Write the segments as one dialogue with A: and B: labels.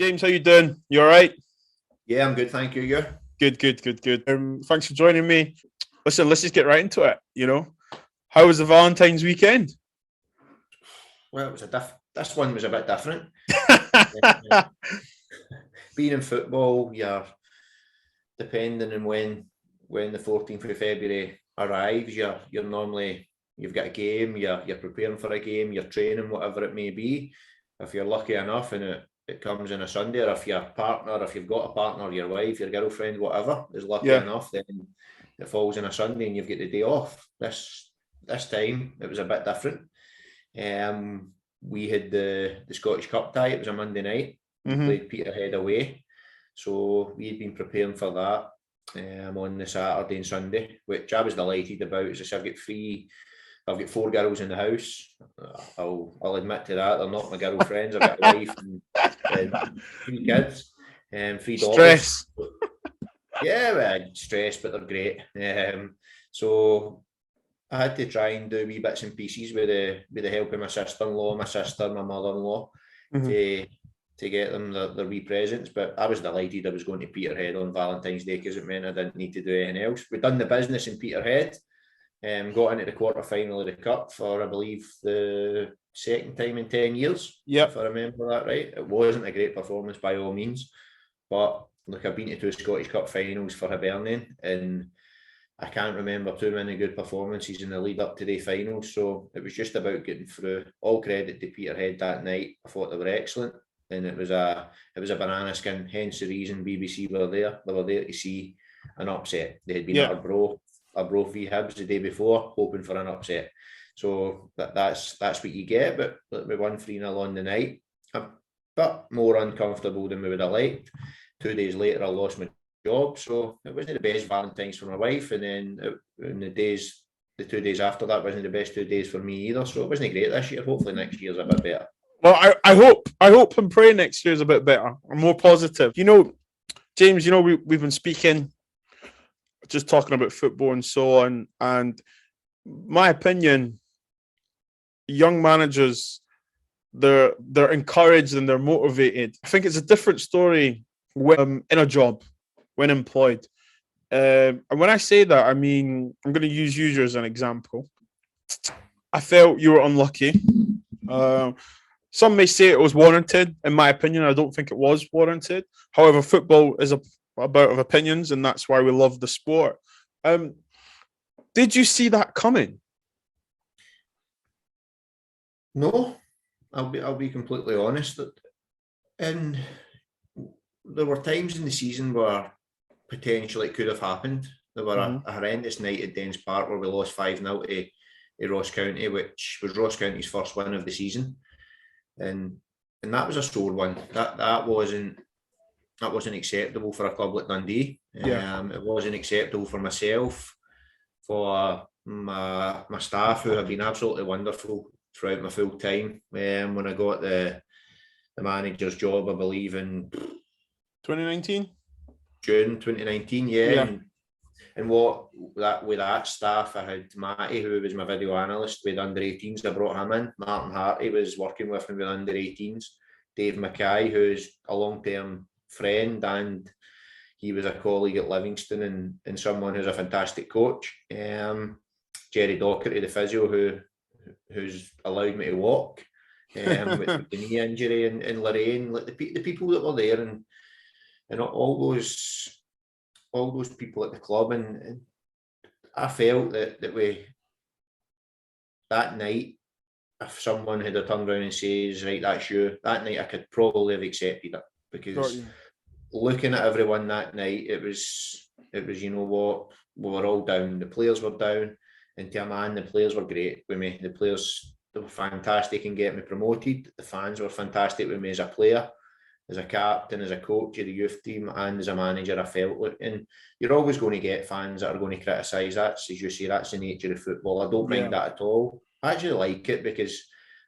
A: James, how you doing? You all right?
B: Yeah, I'm good, thank you. You?
A: Good. Thanks for joining me. Listen, let's just get right into it. How was the Valentine's weekend?
B: Well, it was this one was a bit different. Being in football, you're depending on when the 14th of February arrives. You're normally, you've got a game. You're preparing for a game. You're training, whatever it may be. If you're lucky enough, and it comes on a Sunday, or if you've got a partner, your wife, your girlfriend, whatever is lucky enough, then it falls on a Sunday and you've got the day off. This time it was a bit different. We had the Scottish Cup tie. It was a Monday night. We played Peterhead away, so we had been preparing for that on the Saturday and Sunday, which I was delighted about. As I said, I've got 4 girls in the house. I'll admit to that. They're not my girlfriends. I've got a wife and 3 kids and 3 daughters.
A: Stress.
B: Yeah, stress, but they're great. So I had to try and do wee bits and pieces with the help of my sister-in-law, my sister, my mother-in-law, to get them their wee presents. But I was delighted I was going to Peterhead on Valentine's Day because it meant I didn't need to do anything else. We'd done the business in Peterhead. Got into the quarter-final of the Cup for, I believe, the second time in 10 years, if I remember that right. It wasn't a great performance by all means, but look, I've been to 2 Scottish Cup finals for Hibernian, and I can't remember too many good performances in the lead up to the finals, so it was just about getting through. All credit to Peterhead that night. I thought they were excellent, and it was a banana skin, hence the reason BBC were there. They were there to see an upset. They had been at Arbroath v Hibs the day before, hoping for an upset. So that's what you get. But we won 3-0 on the night. A bit more uncomfortable than we would have liked. 2 days later, I lost my job, so it wasn't the best Valentine's for my wife. And then the 2 days after that wasn't the best 2 days for me either. So it wasn't great this year. Hopefully next year's a bit better.
A: Well, I hope and pray next year's a bit better. I'm more positive. James, we've been speaking, just talking about football and so on, and my opinion, young managers, they're encouraged and they're motivated. I think it's a different story when in a job, when employed. And when I say that, I mean, I'm going to use you as an example. I felt you were unlucky. Some may say it was warranted. In my opinion, I don't think it was warranted. However, football is about opinions, and that's why we love the sport. Did you see that coming?
B: No, I'll be completely honest. And there were times in the season where potentially it could have happened. There were a horrendous night at Dens Park where we lost 5-0 to Ross County, which was Ross County's first win of the season, and that was a sore one. That wasn't acceptable for a club like Dundee. It wasn't acceptable for myself, for my staff, who have been absolutely wonderful throughout my full time. When I got the manager's job, I believe in
A: 2019,
B: June 2019, and with that staff, I had Matty, who was my video analyst with under 18s. I brought him in. Martin Harty was working with me with under 18s. Dave Mackay, who's a long-term friend, and he was a colleague at Livingston and someone who's a fantastic coach. Jerry Docherty, the physio, who's allowed me to walk with the knee injury, and Lorraine, like the people that were there, and all those people at the club, and I felt that we, that night, if someone had turned around and says, right, that's you, that night I could probably have accepted it, because looking at everyone that night, it was you know what, we were all down. The players were down, and to a man, the players were great with me. The players, they were fantastic in getting me promoted. The fans were fantastic with me as a player, as a captain, as a coach of the youth team, and as a manager. I felt like, and you're always going to get fans that are going to criticise. That's, as you say, that's the nature of football. I don't mind that at all. I actually like it, because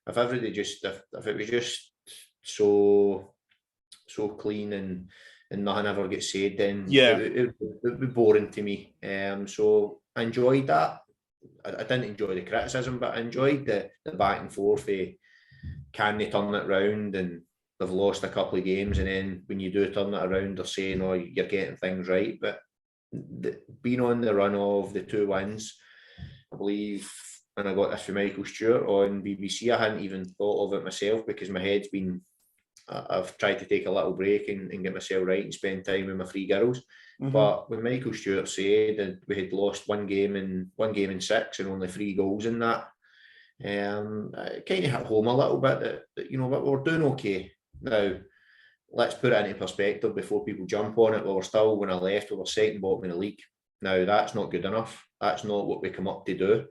B: if it was just so clean and nothing ever gets said, then it would be boring to me. So I enjoyed that. I didn't enjoy the criticism, but I enjoyed the back and forth. Can they turn it round? And they've lost a couple of games, and then when you do turn it around, they're saying, "Oh, you're getting things right." But being on the run of the 2 wins, I believe, and I got this from Michael Stewart on BBC. I hadn't even thought of it myself because my head's been. I've tried to take a little break and get myself right and spend time with my 3 girls. Mm-hmm. But when Michael Stewart said that we had lost one game in 6 and only 3 goals in that, it kind of hit home a little bit that you know, but we're doing okay. Now, let's put it into perspective before people jump on it. Well, we're still, when I left, we were second bottom in the league. Now, that's not good enough. That's not what we come up to do.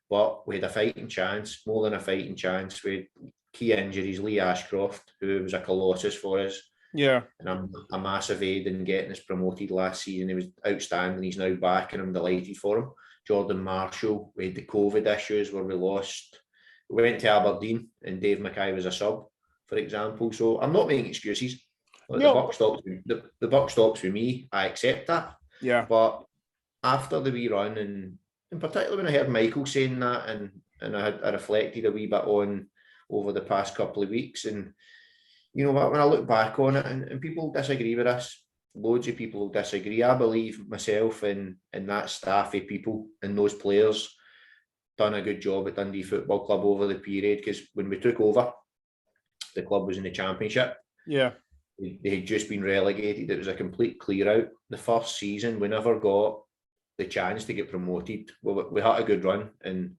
B: But we had a fighting chance, more than a fighting chance. We had key injuries, Lee Ashcroft, who was a colossus for us.
A: Yeah.
B: And I'm a massive aid in getting us promoted last season. He was outstanding. He's now back and I'm delighted for him. Jordan Marshall, we had the COVID issues where we lost. We went to Aberdeen and Dave McKay was a sub, for example. So I'm not making excuses. Like, no. The buck stops with me. I accept that.
A: Yeah.
B: But after the wee run, and in particular when I heard Michael saying that, and I reflected a wee bit on over the past couple of weeks, and you know what, when I look back on it, and people disagree with us, loads of people disagree. I believe myself and that staff of people and those players done a good job at Dundee Football Club over the period, because when we took over, the club was in the Championship.
A: Yeah.
B: They had just been relegated. It was a complete clear out. The first season, we never got the chance to get promoted. We had a good run, and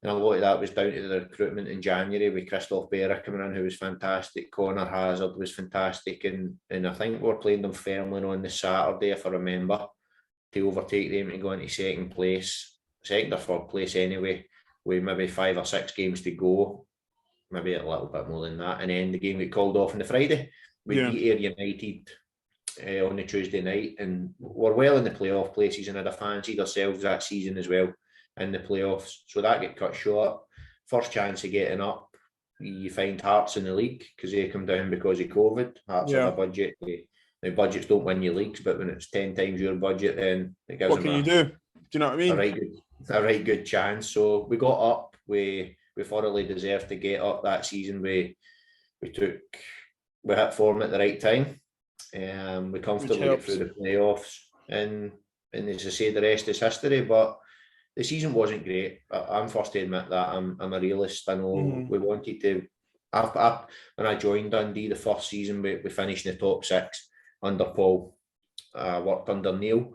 B: a lot of that was down to the recruitment in January with Christoph Berra coming in, who was fantastic. Connor Hazard was fantastic, and I think we were playing them firmly on the Saturday, if I remember, to overtake them to go into second or third place anyway, with maybe 5 or 6 games to go, maybe a little bit more than that, and then the game got called off on the Friday. We beat Ayr United on the Tuesday night, and we're well in the playoff places, and I'd have fancied ourselves that season as well in the playoffs. So that get cut short. First chance of getting up, you find Hearts in the league because they come down because of COVID. Hearts have a budget. The budgets don't win you leagues, but when it's 10 times your budget, then it gives
A: what can you do? Do you know what I mean?
B: A right good chance. So we got up. We thoroughly deserved to get up that season. We hit form at the right time. We comfortably get through the playoffs, and as I say, the rest is history. But the season wasn't great. I'm first to admit that. I'm a realist. I know we wanted to. When I joined Dundee the first season, we finished in the top 6 under Paul. Worked under Neil,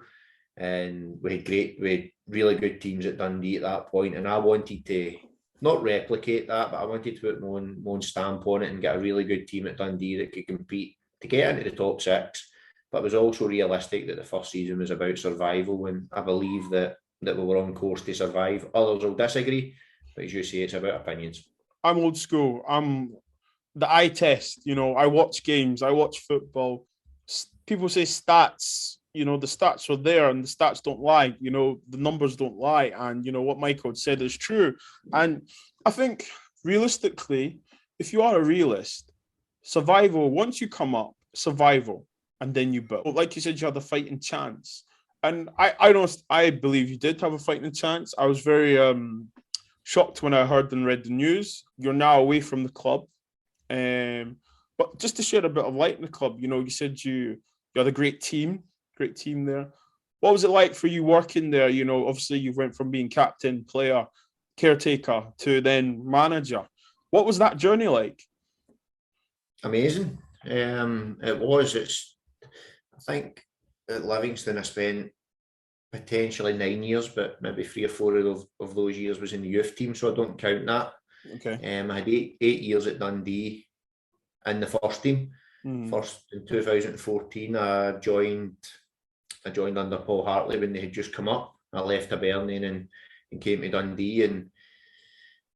B: and we had really good teams at Dundee at that point. And I wanted to not replicate that, but I wanted to put my own stamp on it and get a really good team at Dundee that could compete to get into the top 6. But it was also realistic that the first season was about survival, and I believe that we were on course to survive. Others will disagree, but as you say, it's about opinions.
A: I'm old school. I'm the eye test. You know, I watch games. I watch football. People say stats. You know, the stats are there, and the stats don't lie. You know, the numbers don't lie. And, you know, what Michael said is true. And I think, realistically, if you are a realist, survival, once you come up, survival, and then you build. Like you said, you had a fighting chance. And I believe you did have a fighting chance. I was very shocked when I heard and read the news. You're now away from the club. But just to shed a bit of light in the club, you know, you said you had a great team there. What was it like for you working there? You know, obviously you went from being captain, player, caretaker to then manager. What was that journey like?
B: Amazing. It was. I think at Livingston I spent potentially 9 years, but maybe 3 or 4 of those years was in the youth team, so I don't count that.
A: Okay.
B: I had 8 years at Dundee in the first team. First in 2014, I joined under Paul Hartley when they had just come up. I left Hibernian and came to Dundee, and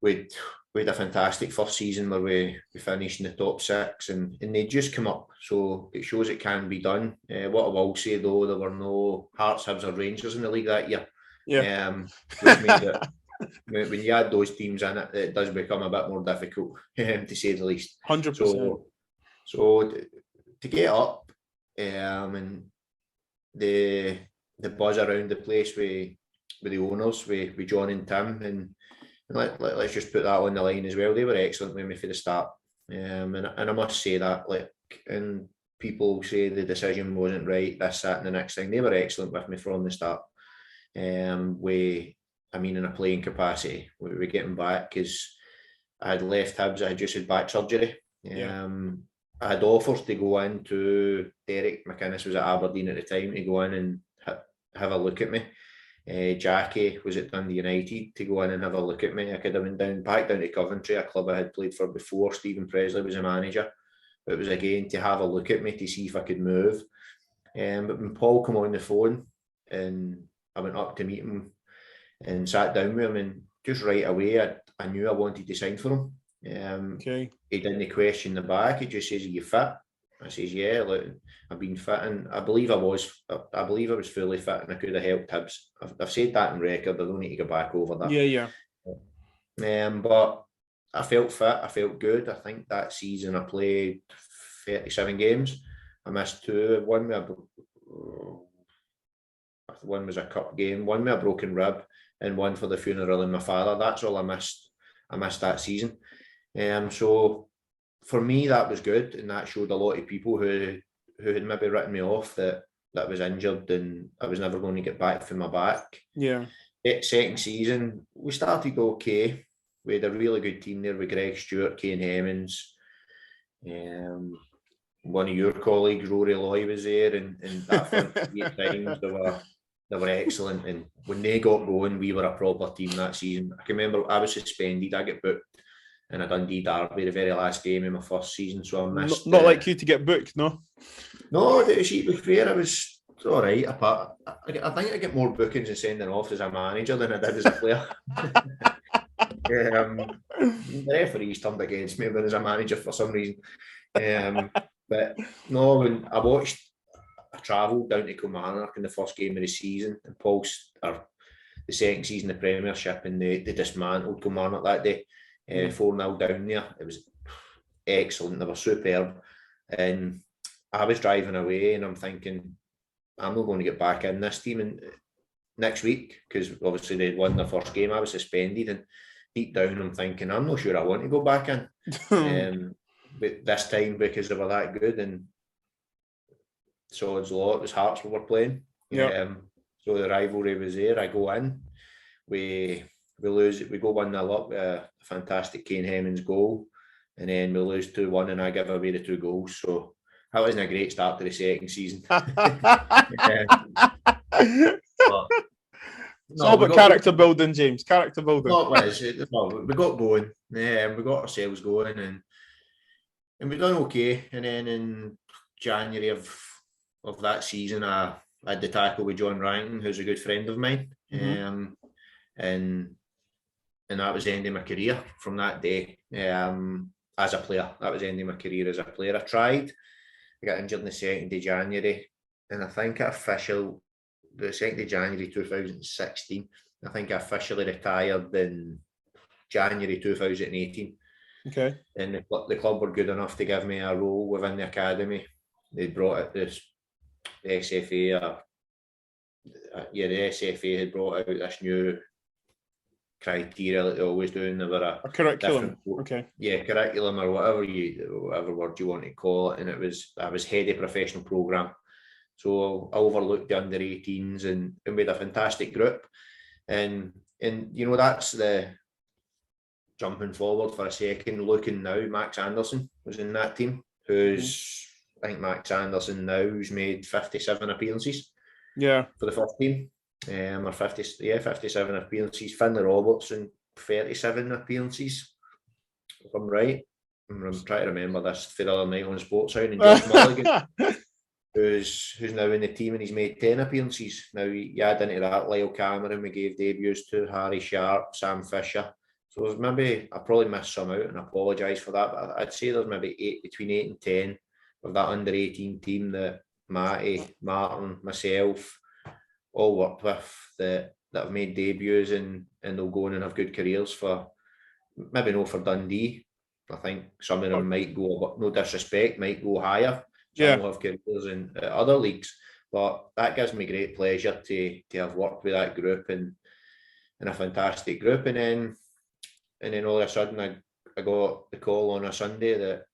B: we had a fantastic first season where we finished in the top 6, and they just come up. So it shows it can be done. What I will say though, there were no Hearts, Hibs or Rangers in the league that year.
A: Yeah.
B: Which made it, when you add those teams in, it does become a bit more difficult, to say the least.
A: 100%.
B: So to get up, and the buzz around the place with the owners, with John and Tim, and let's just put that on the line as well. They were excellent with me for the start. and I must say that, like, and people say the decision wasn't right, this, that, and the next thing. They were excellent with me from the start. In a playing capacity, we were getting back because I had left Hibs. I had just had back surgery. I had offers to go in to Derek McInnes was at Aberdeen at the time to go in and have a look at me. Jackie was at Dundee United to go in and have a look at me. I could have went back down to Coventry, a club I had played for before. Stephen Presley was a manager. But it was again to have a look at me to see if I could move. But when Paul came on the phone and I went up to meet him and sat down with him, and just right away I knew I wanted to sign for him. He didn't question the back. He just says, "Are you fit?" I says, "Yeah, look, I've been fit, and I believe I was fully fit, and I could have helped Hibs." I've said that in record. I don't need to go back over that. But I felt fit. I felt good. I think that season I played 37 games. I missed 2. One was a cup game. One with a broken rib, and one for the funeral of my father. That's all I missed. I missed that season. So for me, that was good, and that showed a lot of people who had maybe written me off that I was injured and I was never going to get back from my back. Second season, we started okay. We had a really good team there with Greg Stewart, Kane Hemmings. One of your colleagues, Rory Loy, was there, and that front 3 times they were excellent. And when they got going, we were a proper team that season. I can remember I was suspended. I got booked in a Dundee derby, the very last game in my first season. So I missed.
A: Not like you to get booked, no?
B: No, to be fair, I was all right. I think I get more bookings and sending off as a manager than I did as a player. The referees turned against me when as a manager for some reason. But no, when I travelled down to Kilmarnock in the first game of the season, and the second season of the Premiership, and they dismantled Kilmarnock that day, 4-0 down there. It was excellent. They were superb, and I was driving away, and I'm thinking, I'm not going to get back in this team and next week, because obviously they won the first game. I was suspended, and deep down I'm thinking, I'm not sure I want to go back in. But this time, because they were that good, and Sod's Law, it was Hearts we were playing. So the rivalry was there. I go in, we lose it. We go 1-0 up, a fantastic Kane Hemmings goal, and then we lose 2-1, and I give away the 2 goals. So that wasn't a great start to the second season.
A: It's all about character building, James. Character building.
B: We got going. We got ourselves going, and we done okay. And then in January of that season, I had the tackle with John Rankin, who's a good friend of mine. And that was the end of my career from that day. As a player, that was the end of my career as a player. I got injured on the 2nd of January, and I think the 2nd of January 2016. I think I officially retired in January 2018.
A: Okay.
B: And the club were good enough to give me a role within the academy. They brought it the SFA. The SFA had brought out this new criteria that they always do, and they were a
A: curriculum. Okay.
B: Yeah, curriculum or whatever word you want to call it. And I was head of professional programme. So I overlooked the under 18s, and we had a fantastic group. And that's the jumping forward for a second, looking now, Max Anderson was in that team, I think Max Anderson now's made 57 appearances. For the first team. 57 appearances. Finlay Robertson, 37 appearances. If I'm right. I'm trying to remember this for the other night on Sportshound. And Josh Mulligan, who's now in the team, and he's made 10 appearances. Now, you add into that Lyle Cameron, we gave debuts to Harry Sharp, Sam Fisher. So there's maybe, I probably missed some out, and I apologise for that, but I'd say there's maybe between 8 and 10 of that under 18 team that Matty, Martin, myself all worked with that have made debuts, and they'll go on and have good careers for, maybe not for Dundee. I think some of them might go, no disrespect, might go higher. Some will have careers in other leagues, but that gives me great pleasure to have worked with that group, and a fantastic group. And then all of a sudden I got the call on a Sunday that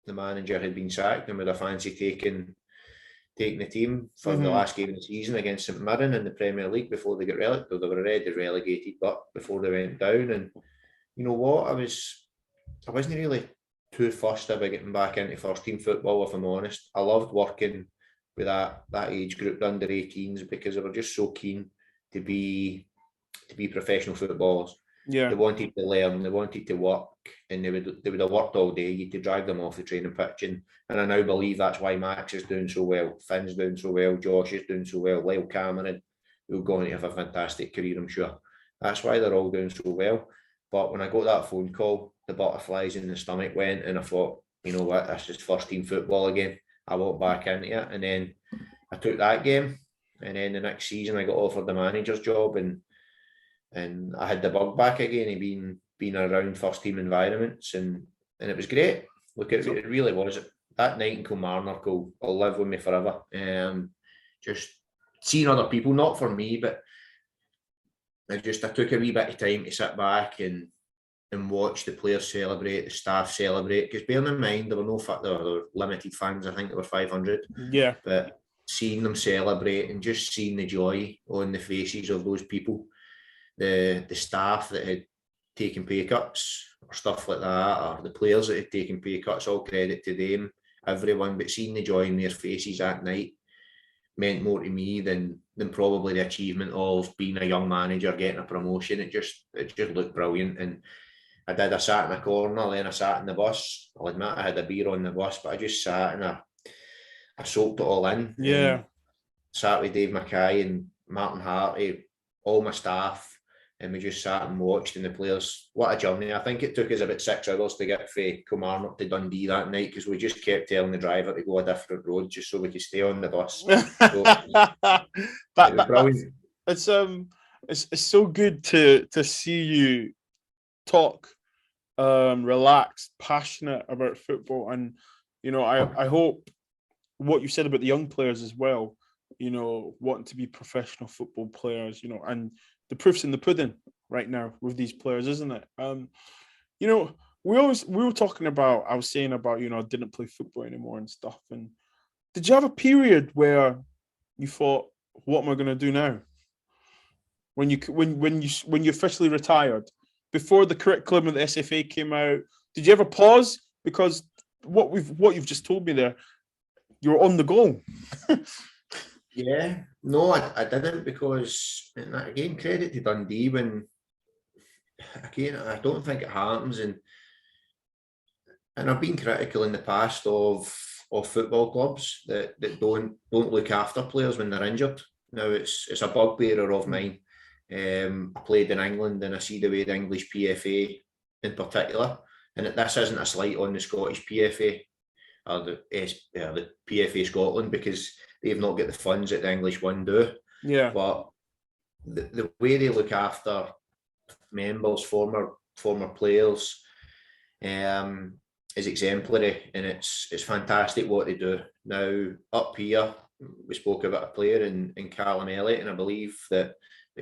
B: the manager had been sacked and would have fancied taking the team for the last game of the season against St Mirren in the Premier League before they got relegated. They were already relegated, but before they went down. And you know what? I wasn't really too fussed about getting back into first team football, if I'm honest. I loved working with that age group, the under 18s, because they were just so keen to be professional footballers.
A: Yeah.
B: They wanted to learn, they wanted to work, and they would have worked all day. You could drag them off the training pitch, and I now believe that's why Max is doing so well, Finn's doing so well, Josh is doing so well, Lyle Cameron will go on to have a fantastic career, I'm sure. That's why they're all doing so well. But when I got that phone call, the butterflies in the stomach went, and I thought, you know what, that's just first team football again. I walked back into it, and then I took that game, and then the next season I got offered the manager's job, and I had the bug back again and being around first team environments, and it was great. Look, it really was. That night in Kilmarnock will live with me forever. Just seeing other people, not for me, but I took a wee bit of time to sit back and watch the players celebrate, the staff celebrate. Because bearing in mind, there were limited fans. I think there were 500.
A: Yeah.
B: But seeing them celebrate and just seeing the joy on the faces of those people, the staff that had taken pay cuts or stuff like that, or the players that had taken pay cuts, all credit to them, everyone. But seeing the joy in their faces that night meant more to me than probably the achievement of being a young manager, getting a promotion. It just looked brilliant. And I sat in a corner, then I sat in the bus. I'll admit I had a beer on the bus, but I just sat and I soaked it all in.
A: Yeah.
B: Sat with Dave Mackay and Martin Harty, all my staff, and we just sat and watched, and the players, what a journey. I think it took us about 6 hours to get from Kilmarnock to Dundee that night, because we just kept telling the driver to go a different road just so we could stay on the bus. So, it was brilliant.
A: It's so good to see you talk relaxed, passionate about football. And you know, I hope what you said about the young players as well, you know, wanting to be professional football players, you know, and the proof's in the pudding right now with these players, isn't it? You know, we were talking about, I was saying about, you know, I didn't play football anymore and stuff. And did you have a period where you thought, what am I going to do now? When you officially retired, before the curriculum of the SFA came out, did you ever pause? Because what you've just told me there, you're on the go.
B: Yeah, no, I didn't, because, and again, credit to Dundee, when, again, I don't think it happens, and I've been critical in the past of football clubs that don't look after players when they're injured. Now it's a bugbearer of mine. I played in England, and I see the way the English PFA in particular, and this isn't a slight on the Scottish PFA or the PFA Scotland, because they've not got the funds that the English one do.
A: Yeah.
B: But the way they look after members, former players, is exemplary, and it's fantastic what they do. Now up here, we spoke about a player in Callum Elliott, and I believe that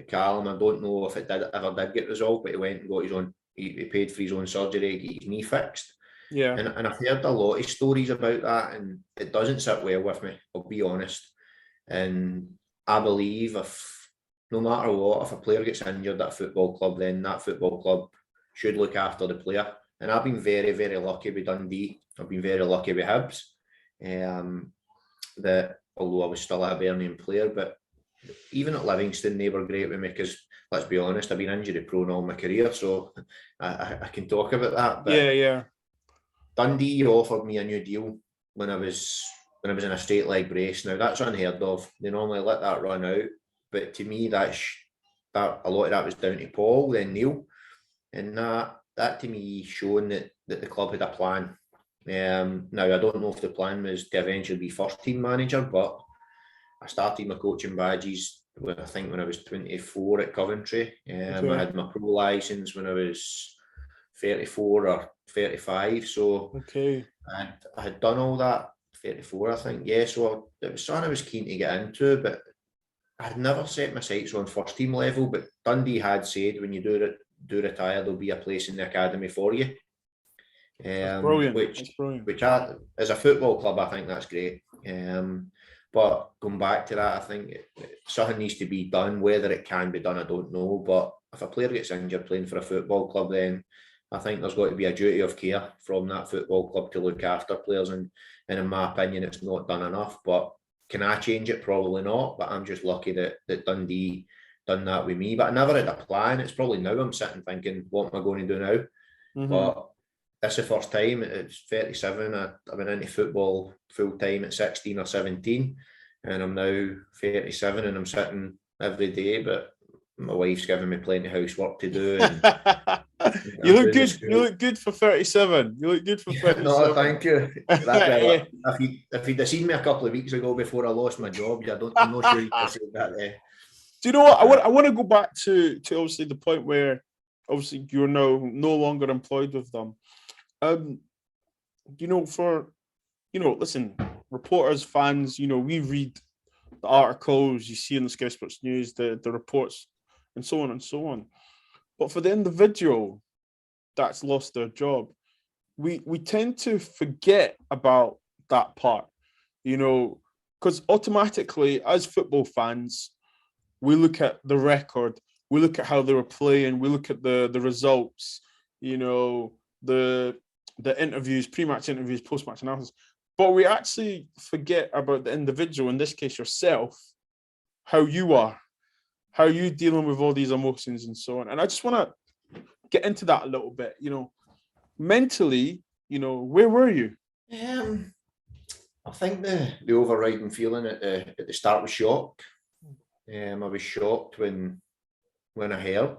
B: Callum, I don't know if it ever did get resolved, but he went and got his own. He paid for his own surgery to get his knee fixed.
A: Yeah.
B: And I've heard a lot of stories about that, and it doesn't sit well with me, I'll be honest. And I believe no matter what, if a player gets injured at a football club, then that football club should look after the player. And I've been very, very lucky with Dundee. I've been very lucky with Hibs. That although I was still a Hibernian player, but even at Livingston, they were great with me, because let's be honest, I've been injury prone all my career, so I can talk about that. But
A: yeah.
B: Dundee offered me a new deal when I was in a straight leg brace. Now that's unheard of. They normally let that run out, but to me, that a lot of that was down to Paul, then Neil, and that to me showing that the club had a plan. Now I don't know if the plan was to eventually be first team manager, but I started my coaching badges when I was 24 at Coventry.
A: Okay.
B: I had my pro license when I was 34 or 35. So
A: okay,
B: I had done all that 34, I think. Yeah, so it was something I was keen to get into, but I had never set my sights on first team level. But Dundee had said, when you do retire, there'll be a place in the academy for you.
A: That's brilliant.
B: Which as a football club, I think that's great. But going back to that, I think something needs to be done. Whether it can be done, I don't know. But if a player gets injured playing for a football club, then I think there's got to be a duty of care from that football club to look after players. And in my opinion, it's not done enough. But can I change it? Probably not. But I'm just lucky that Dundee done that with me. But I never had a plan. It's probably now I'm sitting thinking, what am I going to do now? Mm-hmm. But this is the first time. It's 37. I've been into football full time at 16 or 17, and I'm now 37, and I'm sitting every day. But my wife's giving me plenty of housework to do. And
A: you look good. You look good for 37. You look good for 37.
B: No, thank you. If you'd have seen me a couple of weeks ago before I lost my job, I'm not sure you could have said that there.
A: Do you know what? I want to go back to obviously the point where obviously you're no longer employed with them. Listen, reporters, fans, we read the articles you see in the Sky Sports News, the reports, and so on and so on. But for the individual that's lost their job, we tend to forget about that part, because automatically as football fans, we look at the record, we look at how they were playing, we look at the results, the interviews, pre-match interviews, post-match analysis, but we actually forget about the individual, in this case yourself, how you are, how you dealing with all these emotions and so on. And I just want to get into that a little bit, mentally, where were you?
B: I think the overriding feeling at the start was shock. I was shocked when I heard.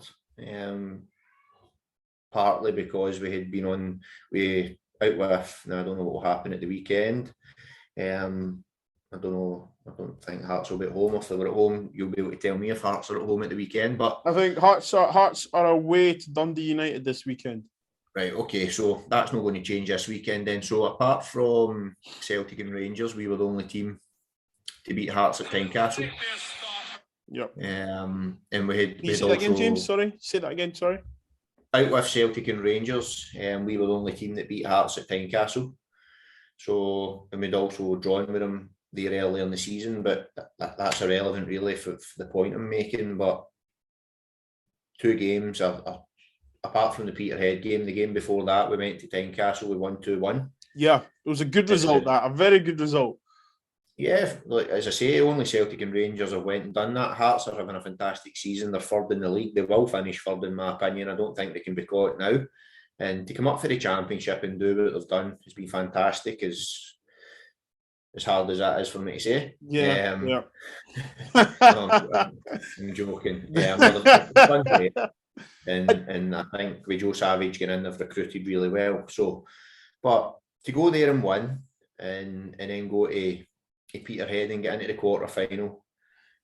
B: Partly because we had been out with, I don't know what will happen at the weekend. I don't know. I don't think Hearts will be at home. If they were at home, you'll be able to tell me if Hearts are at home at the weekend. But
A: I think Hearts are away to Dundee United this weekend.
B: Right, okay, so that's not going to change this weekend then. So apart from Celtic and Rangers, we were the only team to beat Hearts at Tynecastle.
A: Yep.
B: And we had.
A: Can you say that again, James? Sorry. Say that again. Sorry.
B: Out with Celtic and Rangers, we were the only team that beat Hearts at Tynecastle. So, and we'd also drawn with them there early in the season, but that's irrelevant really for the point I'm making. But 2 games, apart from the Peterhead game, the game before that, we went to Tynecastle, we won 2-1.
A: Yeah, it was a good result, a very good result.
B: Yeah, like as I say, only Celtic and Rangers have went and done that. Hearts are having a fantastic season. They're third in the league. They will finish third, in my opinion. I don't think they can be caught now. And to come up for the championship and do what they've done has been fantastic. As hard as that is for me to say.
A: Yeah.
B: No, I'm joking. Well, they've done great. And I think with Joe Savage getting in, they've recruited really well. So, but to go there and win, and then go to Peterhead and get into the quarter-final of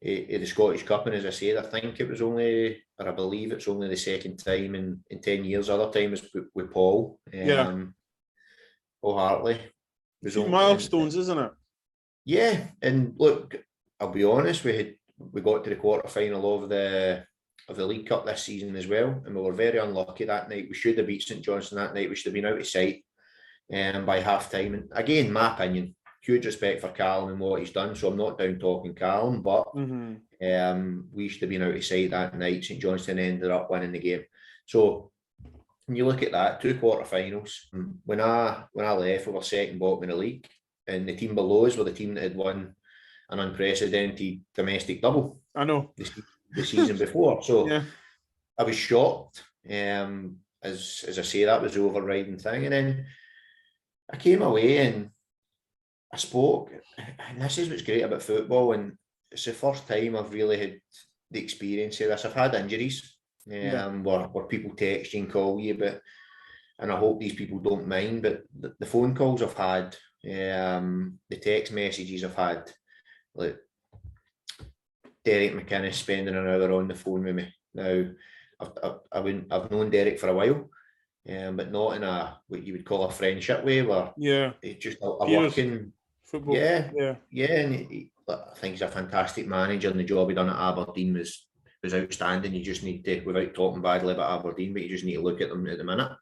B: the Scottish Cup, and as I said, I think it was only, or I believe it's only the second time in 10 years. Other time was with Paul. Paul Hartley.
A: Two milestones, isn't it?
B: Yeah, and look, I'll be honest, we got to the quarter-final of the League Cup this season as well, and we were very unlucky that night. We should have beat St Johnstone that night. We should have been out of sight by half-time. And again, my opinion, huge respect for Callum and what he's done, so I'm not down talking Callum, but we should have been out of sight that night. St Johnstone ended up winning the game. So when you look at that, 2 quarter-finals, when I left, we were second bottom in the league, and the team below us were the team that had won an unprecedented domestic double.
A: I know.
B: The season before. So
A: yeah.
B: I was shocked. As I say, that was the overriding thing. And then I came away and I spoke, and this is what's great about football, and it's the first time I've really had the experience of this. I've had injuries where people text you and call you, and I hope these people don't mind, but the phone calls I've had, the text messages I've had, like Derek McInnes spending an hour on the phone with me. Now, I've known Derek for a while, but not in what you would call a friendship way, where it's just a working football. And I think he's a fantastic manager, and the job he done at Aberdeen was outstanding. You just need to, without talking badly about Aberdeen, but you just need to look at them at the minute.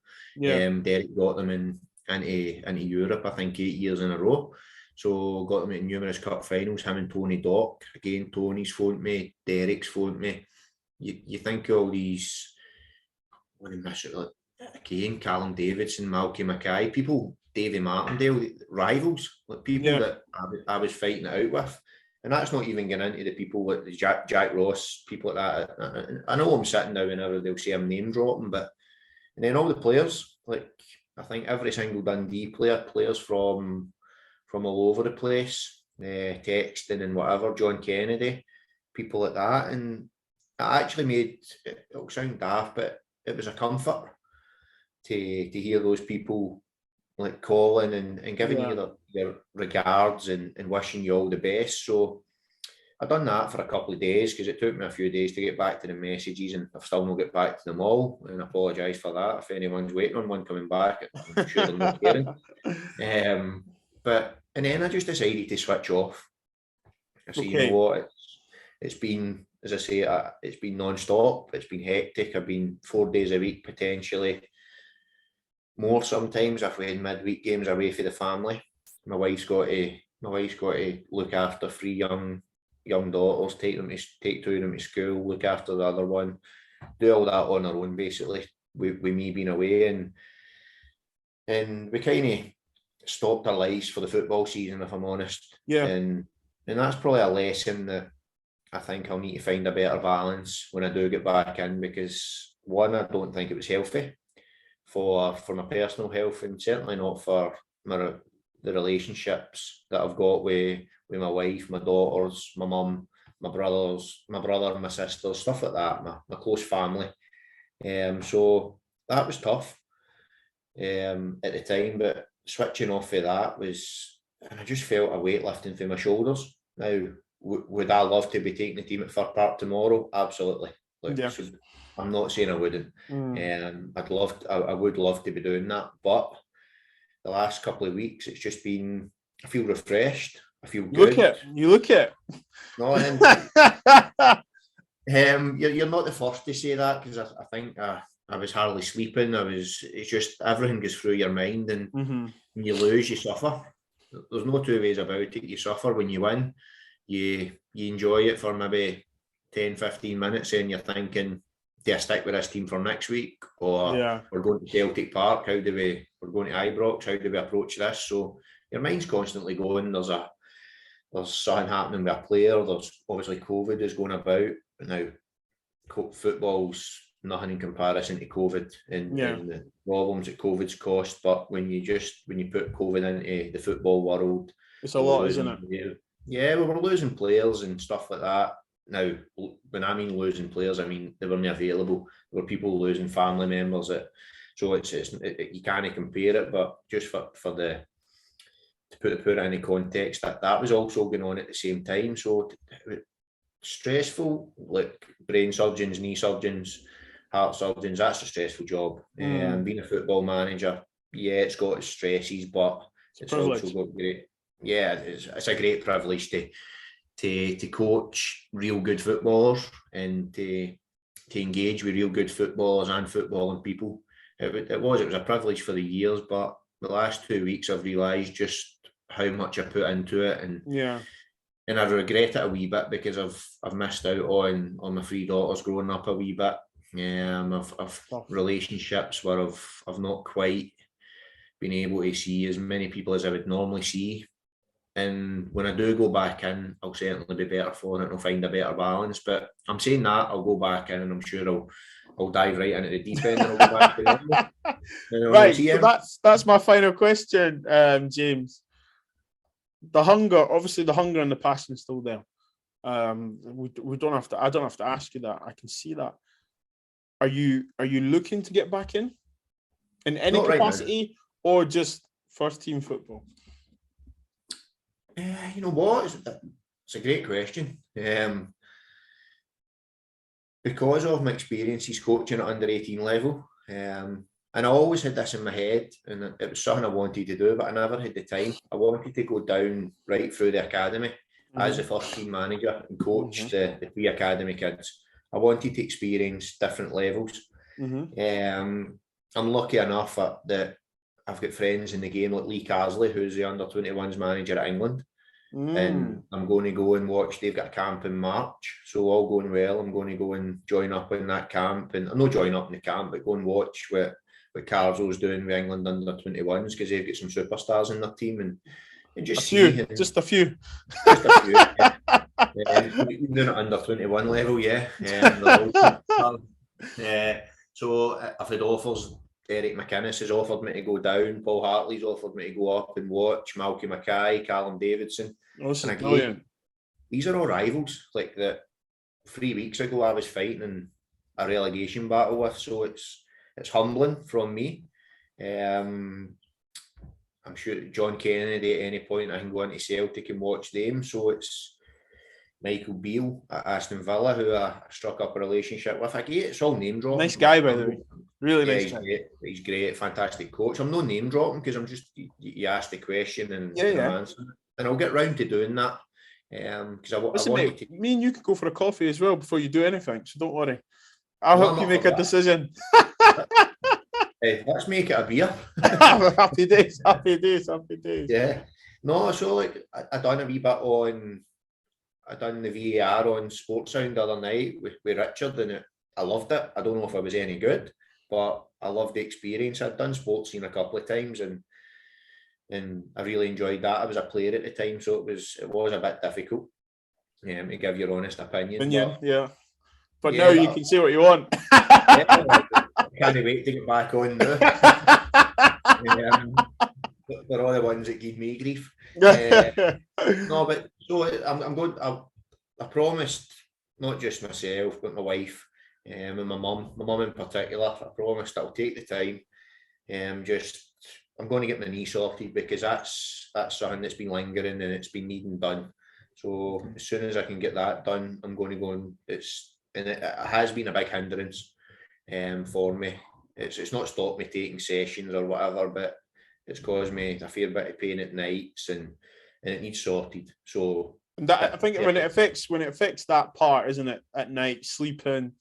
B: Derek got them into Europe, I think 8 years in a row. So got them at numerous cup finals, him and Tony Dock. Again, Tony's phoned me, Derek's phoned me. You think all these, when I miss it, like, again, Callum Davidson, Malky Mackay, people, Davy Martindale, rivals, like people that I was fighting it out with. And that's not even getting into the people like Jack Ross, people like that. I know I'm sitting now whenever they'll say I'm name dropping, but and then all the players, like I think every single Dundee player, players from all over the place, texting and whatever, John Kennedy, people like that. And it actually made, it'll sound daft, but it was a comfort to hear those people like calling and giving you their regards and wishing you all the best. So I've done that for a couple of days because it took me a few days to get back to the messages, and I've still not get back to them all, and I apologise for that if anyone's waiting on one coming back. I'm sure they're not caring. But and then I just decided to switch off. I said, you know what, it's been, as I say, it's been non-stop, it's been hectic. I've been 4 days a week, potentially more sometimes if we had midweek games away for the family. My wife's got to look after 3 young daughters, take two of them to school, look after the other one, do all that on her own basically, with me being away, and we kind of stopped our lives for the football season, if I'm honest. And that's probably a lesson that I think I'll need to find a better balance when I do get back in, because one, I don't think it was healthy for my personal health, and certainly not for the relationships that I've got with my wife, my daughters, my mum, my brothers, my brother, my sisters, stuff like that, my close family. So that was tough at the time, but switching off of that was, and I just felt a weight lifting from my shoulders. Now, would I love to be taking the team at Fir Park tomorrow? Absolutely. So I'm not saying I wouldn't. I would love to be doing that, but the last couple of weeks, it's just been, I feel refreshed. I feel good.
A: You look it.
B: No, you're not the first to say that, because I think I was hardly sleeping. It's just everything goes through your mind, and when you lose, you suffer. There's no two ways about it. You suffer. When you win, you enjoy it for maybe 10, 15 minutes, and you're thinking, do I stick with this team for next week? Or we're going to Celtic Park, we're going to Ibrox, how do we approach this? So your mind's constantly going. There's something happening with a player. There's obviously COVID is going about. Now, football's nothing in comparison to COVID and the problems that COVID's caused. But when you put COVID into the football world,
A: it's a lot, isn't it?
B: Yeah, we were losing players and stuff like that. Now, when I mean losing players, I mean they weren't available. There were people losing family members. So you can't compare it. But just to put it in context, that was also going on at the same time. So stressful, like brain surgeons, knee surgeons, heart surgeons. That's a stressful job. Being a football manager, it's got its stresses, but it's also got great. Yeah, it's a great privilege to coach real good footballers and to engage with real good footballers and footballing people. It was a privilege for the years, but the last 2 weeks I've realised just how much I put into it, and I regret it a wee bit because I've missed out on my 3 daughters growing up a wee bit. I've relationships where I've not quite been able to see as many people as I would normally see. And when I do go back in, I'll certainly be better for it and I'll find a better balance. But I'm saying that, I'll go back in and I'm sure I'll dive right into the deep end and I'll go back to normal.
A: Right, so that's my final question, James. The hunger and the passion is still there. We don't have to. I don't have to ask you that. I can see that. Are you looking to get back in any capacity, or just first team football?
B: You know what? It's a great question. Because of my experiences coaching at under 18 level, and I always had this in my head, and it was something I wanted to do, but I never had the time. I wanted to go down right through the academy as a first team manager and coach the pre-academy kids. I wanted to experience different levels. I'm lucky enough that I've got friends in the game like Lee Carsley, who's the under-21s manager at England. And I'm going to go and watch. They've got a camp in March, so all going well, I'm going to go and join up in that camp, and I'm not join up in the camp, but go and watch what Carzo's doing with England under 21s, because they've got some superstars in their team, and just
A: just a few.
B: Even doing it under 21 level, so I've had offers. Eric McInnes has offered me to go down. Paul Hartley's offered me to go up and watch. Malky Mackay, Callum Davidson.
A: This is brilliant.
B: These are all rivals. Like that, 3 weeks ago, I was fighting in a relegation battle with. So it's humbling from me. I'm sure John Kennedy at any point I can go into Celtic and watch them. So it's Michael Beale at Aston Villa, who I struck up a relationship with. It's all name dropping.
A: Nice guy, by the way. Really nice guy.
B: He's great, fantastic coach. I'm no name dropping because I'm just, you ask the question and I'm answering. And I'll get round to doing that. Because
A: me and you could go for a coffee as well before you do anything, so don't worry. I'll help you make a decision.
B: Hey, let's make it a beer.
A: Happy days.
B: Yeah. No, so like I done a wee bit on. I done the VAR on Sportsound the other night with Richard, and I loved it. I don't know if I was any good, but I loved the experience. I'd done Sportscene a couple of times, and I really enjoyed that. I was a player at the time, so it was a bit difficult to give your honest opinion.
A: But now you can say what you want.
B: I can't wait to get back on now. They're all the ones that give me grief. No, but so I'm going. I promised not just myself, but my wife and my mum in particular. I promised I'll take the time. I'm going to get my knee sorted, because that's something that's been lingering and it's been needing done. So as soon as I can get that done, I'm going to go and it has been a big hindrance for me. It's not stopped me taking sessions or whatever, but it's caused me a fair bit of pain at nights, and it needs sorted. So
A: that, I think when it affects that part, isn't it? At night, sleeping,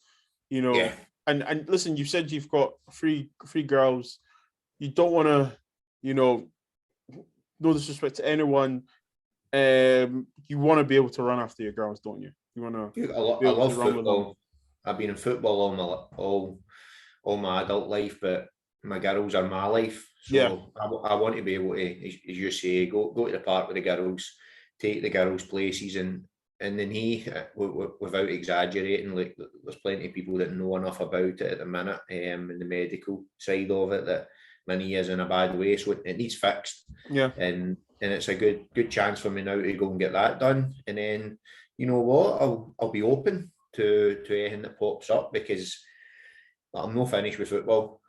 A: and listen, you said you've got three girls. You don't want to, no disrespect to anyone. You want to be able to run after your girls, don't you? You want to.
B: I love football. I've been in football all my adult life, but my girls are my life. So I want to be able to, as you say, go to the park with the girls, take the girls places, and then without exaggerating, like there's plenty of people that know enough about it at the minute, and the medical side of it, that my knee is in a bad way, so it needs fixed. And it's a good chance for me now to go and get that done. And then, you know what, I'll be open to anything that pops up, because I'm not finished with football.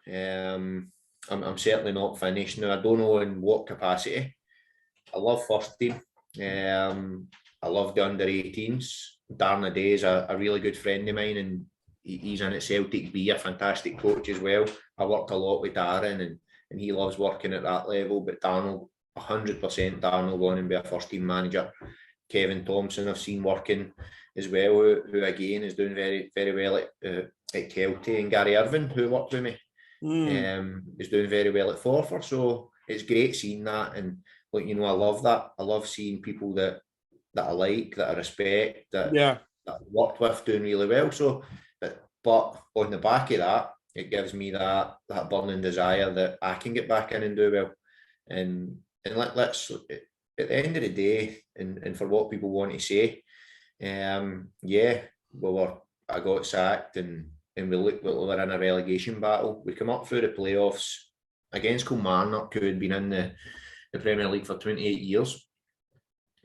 B: I'm certainly not finished. Now, I don't know in what capacity. I love first team. I love the under 18s. Darren Day is a really good friend of mine, and he's in at Celtic B, a fantastic coach as well. I worked a lot with Darren, and he loves working at that level. But Darnell, 100% Darnell going and be a first team manager. Kevin Thompson I've seen working as well, who again is doing very, very well at Kelty, and Gary Irvin, who worked with me, is doing very well at Forfar. So it's great seeing that, and I love that. I love seeing people that I like, that I respect, that I worked with doing really well. So, but on the back of that, it gives me that burning desire that I can get back in and do well. And let's, at the end of the day, and for what people want to say, I got sacked, and we were in a relegation battle. We come up through the playoffs against Kilmarnock, who had been in the Premier League for 28 years.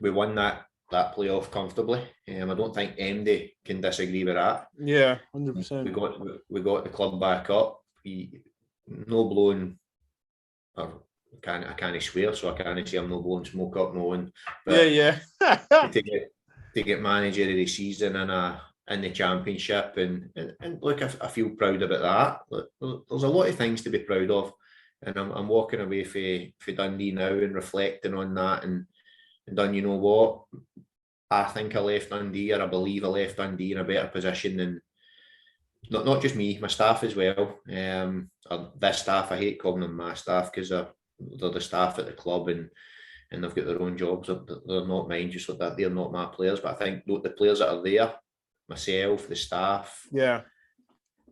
B: We won that playoff comfortably. I don't think MD can disagree with that.
A: Yeah, 100%.
B: We got the club back up. No blowing. I can't swear, so I can't say I'm no blowing smoke up no one.
A: But
B: to get manager of the season in the championship, and look, I feel proud about that. There's a lot of things to be proud of, and I'm walking away for Dundee now and reflecting on that, and done. You know what? I think I left Dundee, or I believe I left Dundee in a better position than not just me, my staff as well. This staff, I hate calling them my staff, because they're the staff at the club, and they've got their own jobs. They're not mine, just like that. They're not my players. But I think the players that are there, myself, the staff,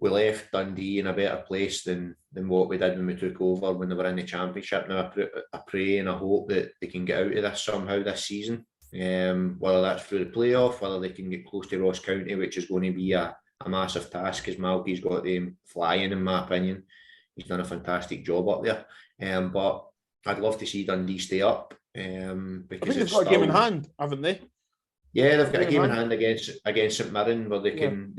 B: we left Dundee in a better place than what we did when we took over, when they were in the Championship. Now I pray and I hope that they can get out of this somehow this season. Whether that's through the playoff, whether they can get close to Ross County, which is going to be a massive task, because Malky's got them flying, in my opinion. He's done a fantastic job up there. But I'd love to see Dundee stay up. Because
A: I think they've got a game in hand, haven't they?
B: Yeah, they've got a game in hand against St Mirren, where they can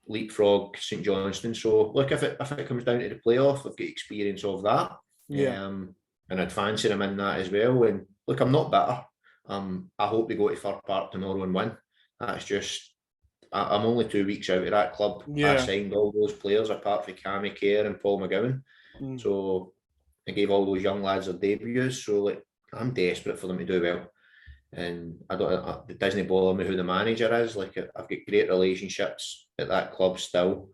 B: leapfrog St Johnstone. So look, if it comes down to the playoff, they've got experience of that. And I'd fancy them in that as well. And look, I'm not bitter. I hope they go to Fir Park tomorrow and win. That's just, I'm only 2 weeks out of that club. I signed all those players apart from Cammy Kerr and Paul McGowan. So I gave all those young lads their debuts. So like, I'm desperate for them to do well. And it doesn't bother me who the manager is. Like, I've got great relationships at that club still,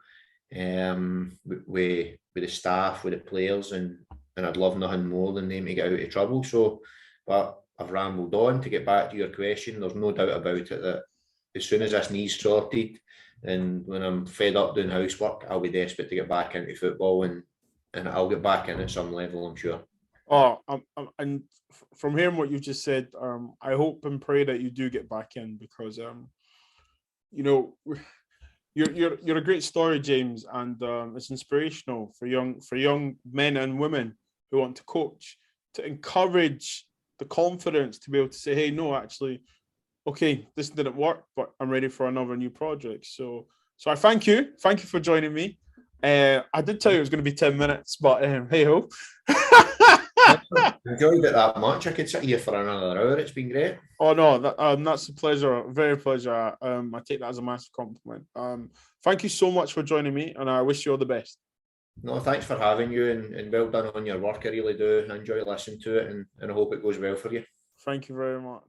B: with the staff, with the players, and I'd love nothing more than them to get out of trouble. So, but I've rambled on. To get back to your question, there's no doubt about it that as soon as this knee's sorted, and when I'm fed up doing housework, I'll be desperate to get back into football, and I'll get back in at some level, I'm sure.
A: And from hearing what you've just said, I hope and pray that you do get back in, because you're a great story, James, and it's inspirational for young men and women who want to coach, to encourage the confidence to be able to say, hey, no, actually, okay, this didn't work, but I'm ready for another new project. So I thank you for joining me. I did tell you it was going to be 10 minutes, but hey ho.
B: Enjoyed it that much. I could sit here for another hour. It's been great.
A: Oh no, that's a pleasure, very pleasure. I take that as a massive compliment. Thank you so much for joining me, and I wish you all the best.
B: No, thanks for having you, and well done on your work. I really do enjoy listening to it, and I hope it goes well for you.
A: Thank you very much.